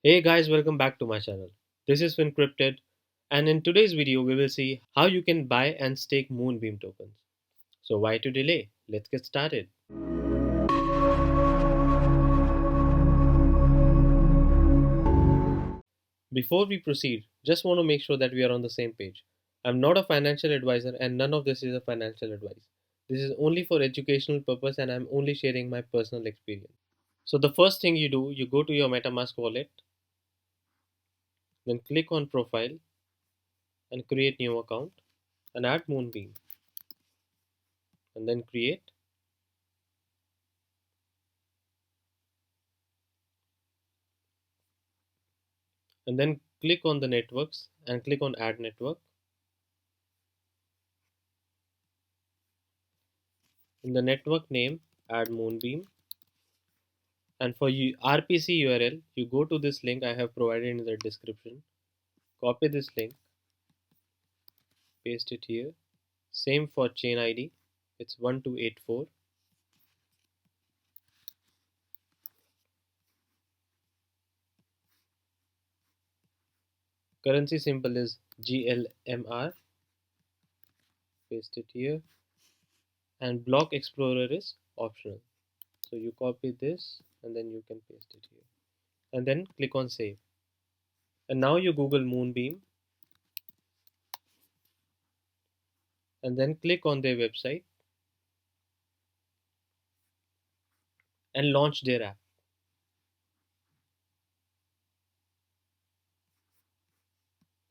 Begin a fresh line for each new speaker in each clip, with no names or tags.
Hey guys, welcome back to my channel. This is FinCrypted, and in today's video we will see how you can buy and stake Moonbeam tokens. So why to delay? Let's get started. Before we proceed, just want to make sure that we are on the same page. I'm not a financial advisor and none of this is a financial advice. This is only for educational purpose and I'm only sharing my personal experience. So the first thing you do, you go to your Metamask wallet, then click on profile and create new account and add Moonbeam and then create. And then click on the networks and click on add network. In the network name, add Moonbeam, and for you RPC URL, you go to this link I have provided in the description, copy this link, paste it here. Same for chain ID, it's 1284. Currency symbol is GLMR, paste it here, and block explorer is optional, so you copy this and then you can paste it here and then click on save. And now you Google Moonbeam and then click on their website and launch their app.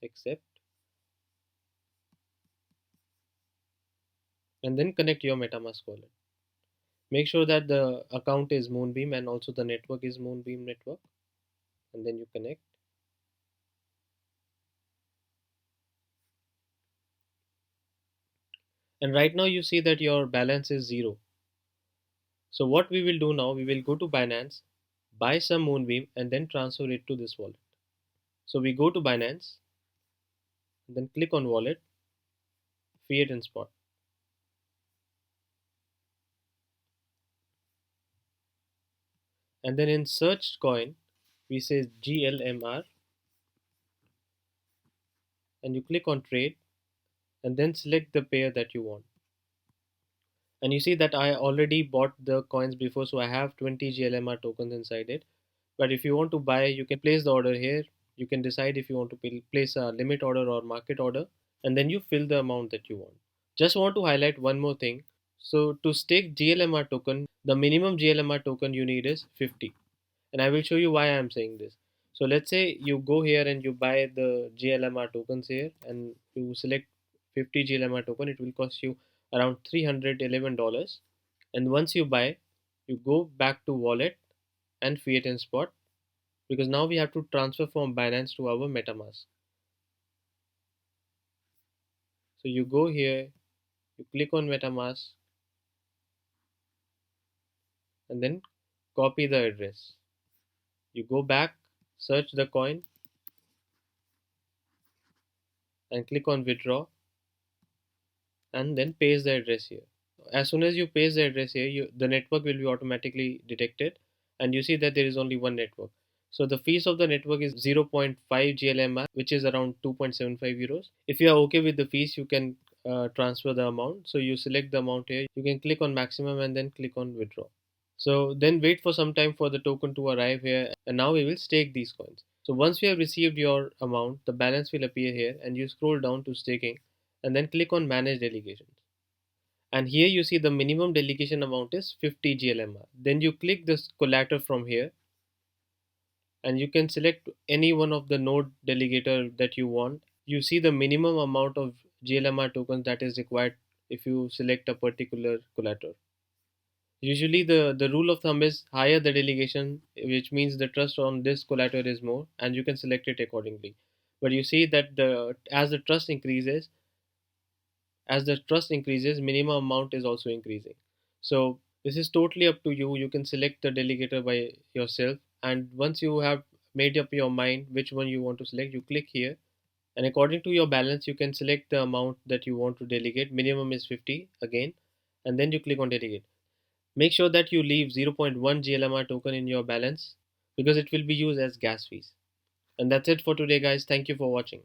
Accept, and then connect your Metamask wallet. Make sure that the account is Moonbeam and also the network is Moonbeam network, and then you connect. And right now you see that your balance is 0. So what we will do now, we will go to Binance, buy some Moonbeam and then transfer it to this wallet. So we go to Binance, then click on wallet, fiat and spot. And then in search coin, we say GLMR and you click on trade and then select the pair that you want. And you see that I already bought the coins before, so I have 20 GLMR tokens inside it. But if you want to buy, you can place the order here. You can decide if you want to place a limit order or market order, and then you fill the amount that you want. Just want to highlight one more thing. So to stake GLMR token, the minimum GLMR token you need is 50, and I will show you why I am saying this. So let's say you go here and you buy the GLMR tokens here, and you select 50 GLMR token. It will cost you around $311. And once you buy, you go back to wallet and fiat and spot, because now we have to transfer from Binance to our Metamask. So you go here, you click on Metamask and then copy the address. You go back, search the coin and click on withdraw and then paste the address here. As soon as you paste the address here, the network will be automatically detected, and you see that there is only one network. So the fees of the network is 0.5 GLMR, which is around 2.75 euros. If you are okay with the fees, you can transfer the amount. So you select the amount here, you can click on maximum and then click on withdraw. So then wait for some time for the token to arrive here, and now we will stake these coins. So once you have received your amount, the balance will appear here and you scroll down to staking and then click on manage delegations. And here you see the minimum delegation amount is 50 GLMR. Then you click this collateral from here and you can select any one of the node delegator that you want. You see the minimum amount of GLMR tokens that is required if you select a particular collateral. Usually the rule of thumb is higher the delegation, which means the trust on this collateral is more, and you can select it accordingly. But you see that as the trust increases, minimum amount is also increasing. So this is totally up to you. You can select the delegator by yourself, and once you have made up your mind which one you want to select, you click here, and according to your balance you can select the amount that you want to delegate. Minimum is 50 again, and then you click on delegate. Make sure that you leave 0.1 GLMR token in your balance because it will be used as gas fees. And that's it for today, guys. Thank you for watching.